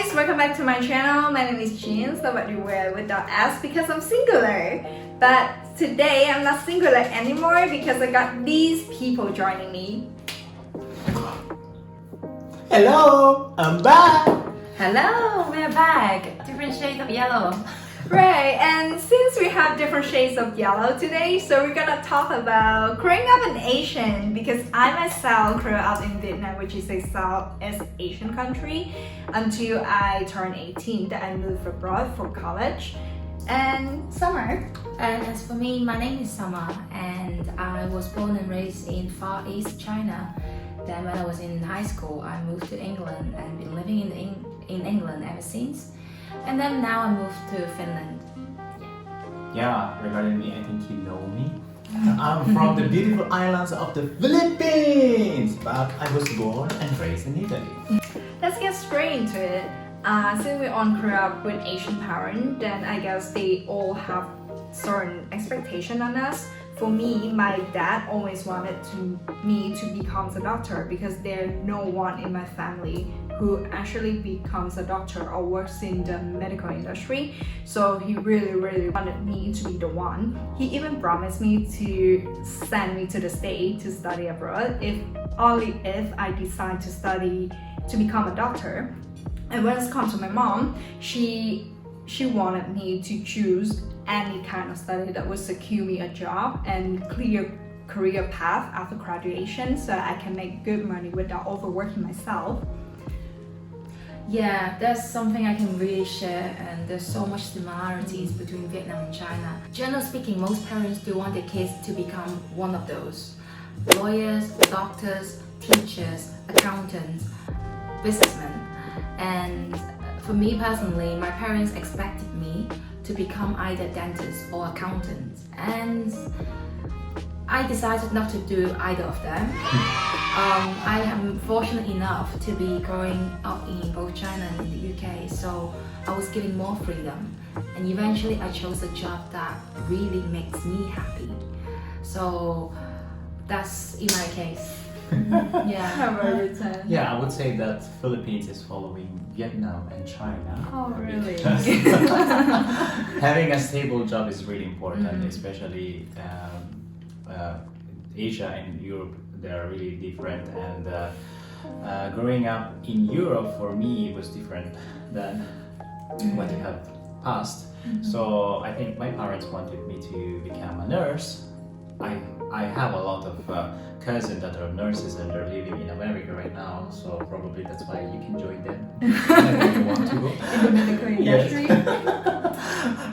guys, welcome back to my channel. My name is Jean, so what you wear without S because I'm singular. But today I'm not singular anymore because I got these people joining me. Hello, I'm back. Hello, we're back. Different shades of yellow. Right, and since we have different shades of yellow today, so we're gonna talk about growing up in Asian because I myself grew up in Vietnam, which is a Southeast Asian country, until I turned 18. Then I moved abroad for college. And Summer. And as for me, my name is Summer, and I was born and raised in Far East China. Then when I was in high school, I moved to England and been living in England ever since. And then now I moved to Finland. Yeah, regarding me, I think you know me. I'm from the beautiful islands of the Philippines, but I was born and raised in Italy. Let's get straight into it. Since we all grew up with Asian parents, then I guess they all have certain expectation on us. For me, my dad always wanted me to become a doctor because there's no one in my family who actually becomes a doctor or works in the medical industry. So he really wanted me to be the one. He even promised me to send me to the States to study abroad only if I decide to become a doctor. And when it comes to my mom, she wanted me to choose any kind of study that would secure me a job and clear career path after graduation so I can make good money without overworking myself. Yeah, that's something I can really share, and there's so much similarities between Vietnam and China. Generally speaking, most parents do want their kids to become one of those. Lawyers, doctors, teachers, accountants, businessmen. And for me personally, my parents expected me to become either dentist or accountant, and I decided not to do either of them. I am fortunate enough to be growing up in both China and in the UK, so I was given more freedom, and eventually I chose a job that really makes me happy. So that's in my case. Yeah. How about you, Tan? Yeah, I would say that Philippines is following Vietnam and China. Oh, really? Because having a stable job is really important, especially Asia and Europe. They are really different, and growing up in Europe for me was different than what you have passed. So I think my parents wanted me to become a nurse. I have a lot of cousins that are nurses and they're living in America right now, so probably that's why you can join them if you want to go. In the medical industry?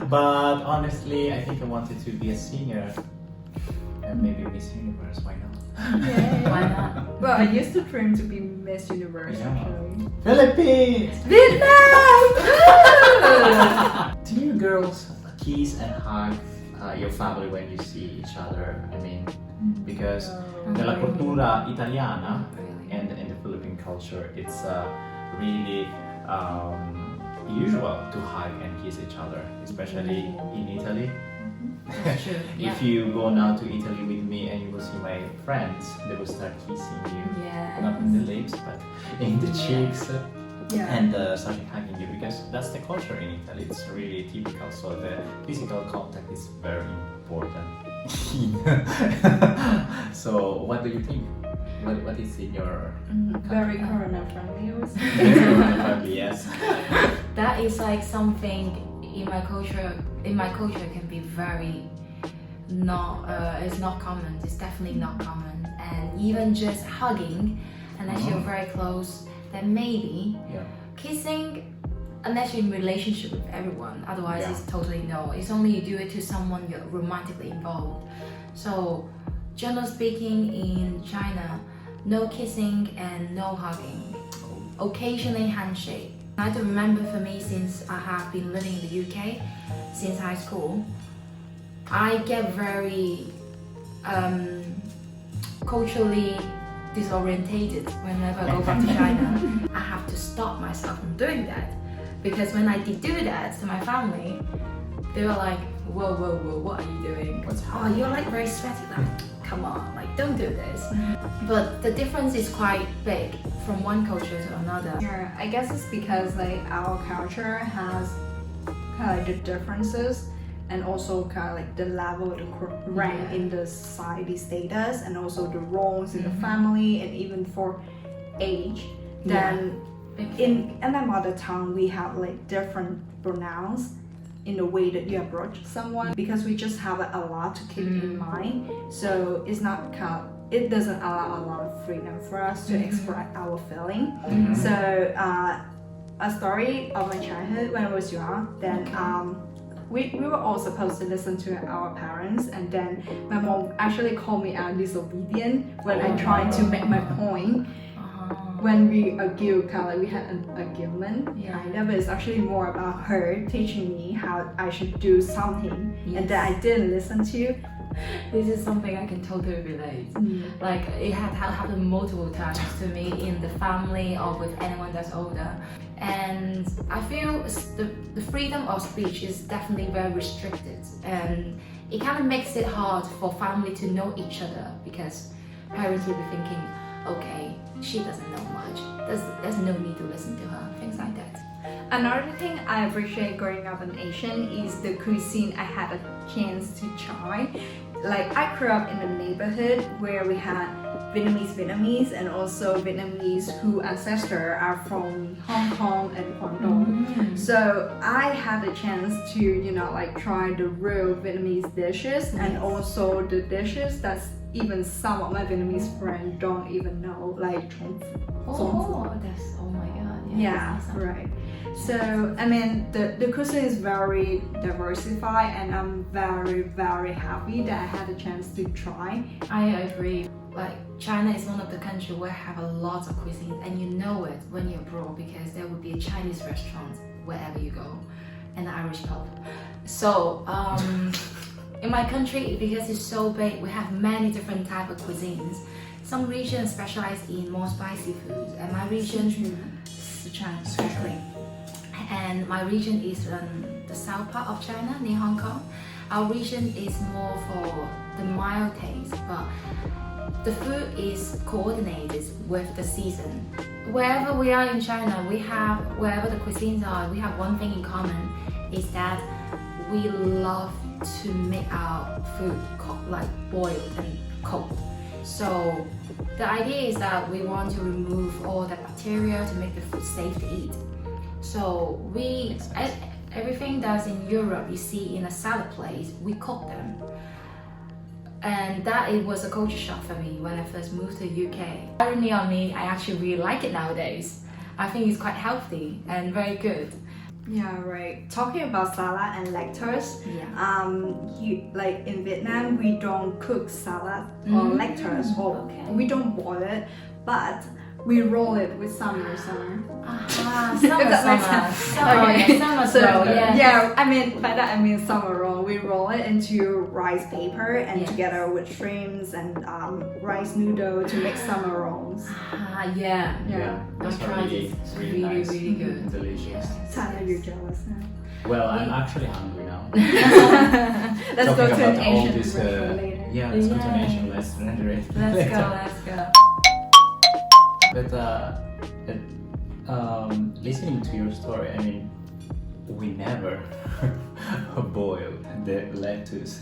But honestly, I think I wanted to be a singer and maybe Miss Universe, why not? Yeah. Why not? Well, I used to dream to be Miss Universe actually. Philippines! Vietnam! Do you girls kiss and hug your family when you see each other? I mean, because nella cultura italiana and in the Philippine culture, it's really usual to hug and kiss each other, especially in Italy. True. If you go now to Italy with me and you will see my friends, they will start kissing you, not in the lips but in the cheeks, and starting hugging you, because that's the culture in Italy. It's really typical, so the physical contact is very important. So what do you think? What is in your Very corona friendly, I would say. family? Yes. That is like something in my culture. In my culture, can be very it's not common. It's definitely not common. And even just hugging, unless you're very close, then maybe. Kissing, unless you're in relationship with everyone, otherwise it's totally no. It's only you do it to someone you're romantically involved. So, generally speaking, in China, no kissing and no hugging. Occasionally handshake. I have to remember, for me, since I have been living in the UK since high school, I get very culturally disorientated whenever I go back to China. I have to stop myself from doing that, because when I did do that to my family, they were like, whoa, what are you doing? What's Oh, you're like very sweaty. Like, come on, like don't do this. But the difference is quite big from one culture to another. Yeah, I guess it's because like our culture has kind of like the differences and also kind of like the level, the rank Yeah. in the society status, and also the roles in the family, and even for age. Then Big in my mother tongue, we have like different pronouns in the way that you approach someone, because we just have a lot to keep in mind. So it's not kind of, it doesn't allow a lot of freedom for us to express our feeling. So a story of my childhood when I was young, then we were all supposed to listen to our parents, and then my mom actually called me out disobedient when I tried to make my point. When we argue, kind of like we had an argument, kind of, but it's actually more about her teaching me how I should do something, and that I didn't listen to. This is something I can totally relate. Like it had happened multiple times to me in the family or with anyone that's older. And I feel the freedom of speech is definitely very restricted, and it kind of makes it hard for family to know each other, because parents will be thinking, okay, she doesn't know much, there's no need to listen to her, things like that. Another thing I appreciate growing up in Asian is the cuisine I had a chance to try. Like I grew up in a neighborhood where we had Vietnamese and also Vietnamese whose ancestors are from Hong Kong and Guangdong. So I had a chance to, you know, like try the real Vietnamese dishes, and also the dishes that's even some of my Vietnamese friends don't even know, like Trung Oh my god. yeah, that's awesome. right. So I mean the cuisine is very diversified, and I'm very happy that I had a chance to try. I agree. Like China is one of the countries where I have a lot of cuisine, and you know it when you're abroad, because there will be a Chinese restaurant wherever you go, and an Irish pub. So in my country, because it's so big, we have many different types of cuisines. Some regions specialize in more spicy foods, and my region, Sichuan especially. And my region is the south part of China, near Hong Kong. Our region is more for the mild taste, but the food is coordinated with the season. Wherever we are in China, wherever the cuisines are, we have one thing in common, is that we love to make our food like boiled and cooked. So the idea is that we want to remove all the bacteria to make the food safe to eat. So everything that's in Europe you see in a salad plate, we cook them. And it was a culture shock for me when I first moved to the UK. Irony on me, I actually really like it nowadays. I think it's quite healthy and very good. Yeah, right. Talking about salad and lactose, like in Vietnam, we don't cook salad or lactose, or we don't boil it, but we roll it with summer. Yeah, I mean by that I mean summer roll. We roll it into rice paper and together with shrimps and rice noodle to make summer rolls. Yeah, I've that's tried really, it. It's really nice, really good. and delicious. Tana, you're jealous now. Well, I'm actually hungry now. Let's go to an all Asian this, restaurant later. Yeah, let's go to an Asian restaurant later. Let's go. But listening to your story, I mean, we never boil the lettuce.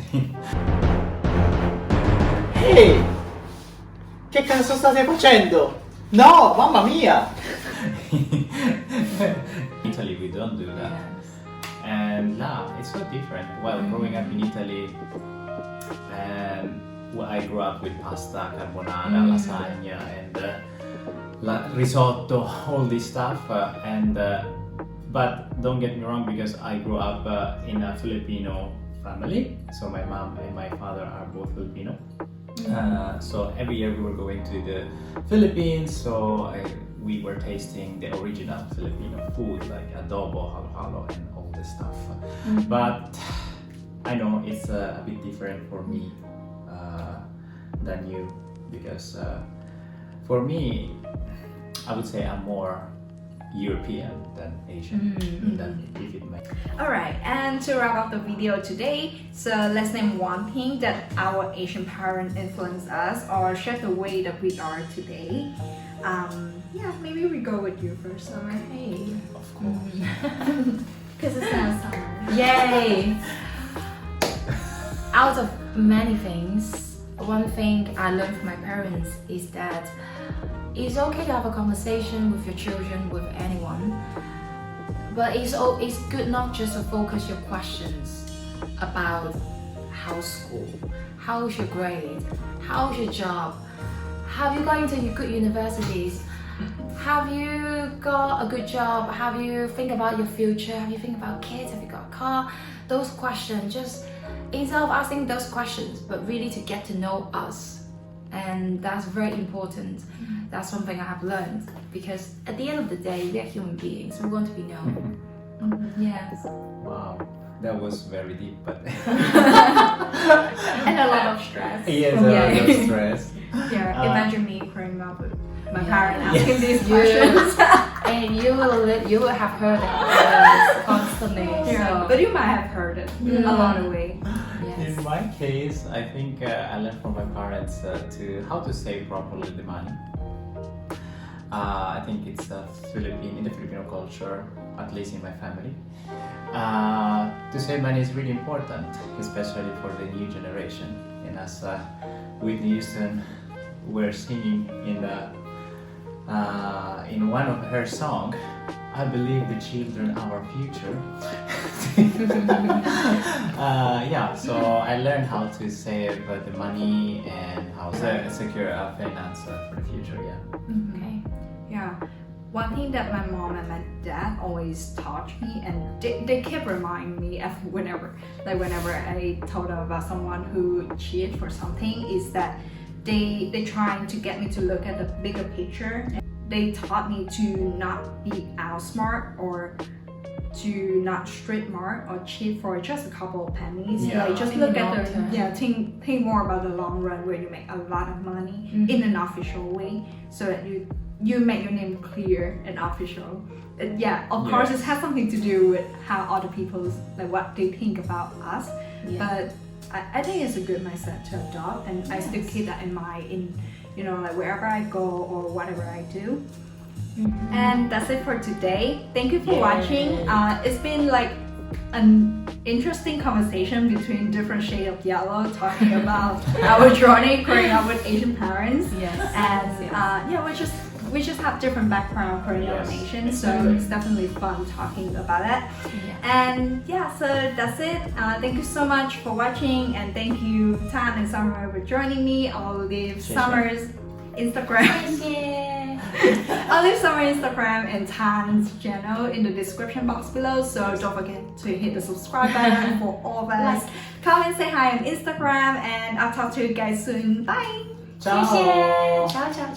Ehi! Che cazzo state facendo? No, mamma mia! In Italy, we don't do that. And it's so different. Well, growing up in Italy, I grew up with pasta, carbonara, lasagna, and risotto, all this stuff. But don't get me wrong, because I grew up in a Filipino family. So my mom and my father are both Filipino. So every year we were going to the Philippines. So we were tasting the original Filipino food, like adobo, halo-halo, and all this stuff. But I know it's a bit different for me than you, because for me, I would say I'm more European than Asian. Than if it may. Alright, and to wrap up the video today, so let's name one thing that our Asian parents influenced us or shaped the way that we are today. Yeah, maybe we go with you first, Summer. Hey. Of course. Because it's now summer. Yay! Out of many things, one thing I learned from my parents is that it's okay to have a conversation with your children, with anyone, but it's good not just to focus your questions about how's school, how's your grade, how's your job, have you gone into good universities, have you got a good job, have you think about your future, have you think about kids, have you got a car, those questions, just instead of asking those questions, but really to get to know us. And that's very important. That's something I have learned, because at the end of the day, we are human beings, we want to be known. Yes. Wow, that was very deep, but And a lot of stress. yes, a lot of stress. Yeah, imagine me growing up with my Yeah. parents asking these questions. And you will have heard it constantly. Yeah, So, but you might have heard it along the way. yes. In my case, I think I learned from my parents to how to save properly the money. I think it's in the Filipino culture, at least in my family. To save money is really important, especially for the new generation. And as Whitney Houston were singing in one of her songs, I believe the children are our future. Yeah, so I learned how to save the money and how to secure a finance for the future. Yeah. Okay. Yeah. One thing that my mom and my dad always taught me, and they kept reminding me of whenever I told them about someone who cheated for something, is that they trying to get me to look at the bigger picture. They taught me to not be outsmart or to not street smart or cheat for just a couple of pennies. Yeah. Like just Think look at long the term. think more about the long run where you make a lot of money in an official way, so that you make your name clear and official. Yeah, of course it has something to do with how other people, like what they think about us. Yeah. But I think it's a good mindset to adopt, and I still keep that in mind in like wherever I go or whatever I do. And that's it for today. Thank you for watching. It's been like an interesting conversation between different shades of yellow, talking about our journey growing up with Asian parents. Yes. And yeah, we just have different background Korean Yes. nation, so it's definitely fun talking about it. Yeah. And yeah, so that's it. Thank you so much for watching, and thank you Tan and Summer for joining me. I'll leave Summer's Instagram. I'll leave Summer's Instagram and Tan's channel in the description box below, so don't forget to hit the subscribe button for all of us. Come and say hi on Instagram, and I'll talk to you guys soon. Bye! Ciao. 谢谢，ciao ciao ciao。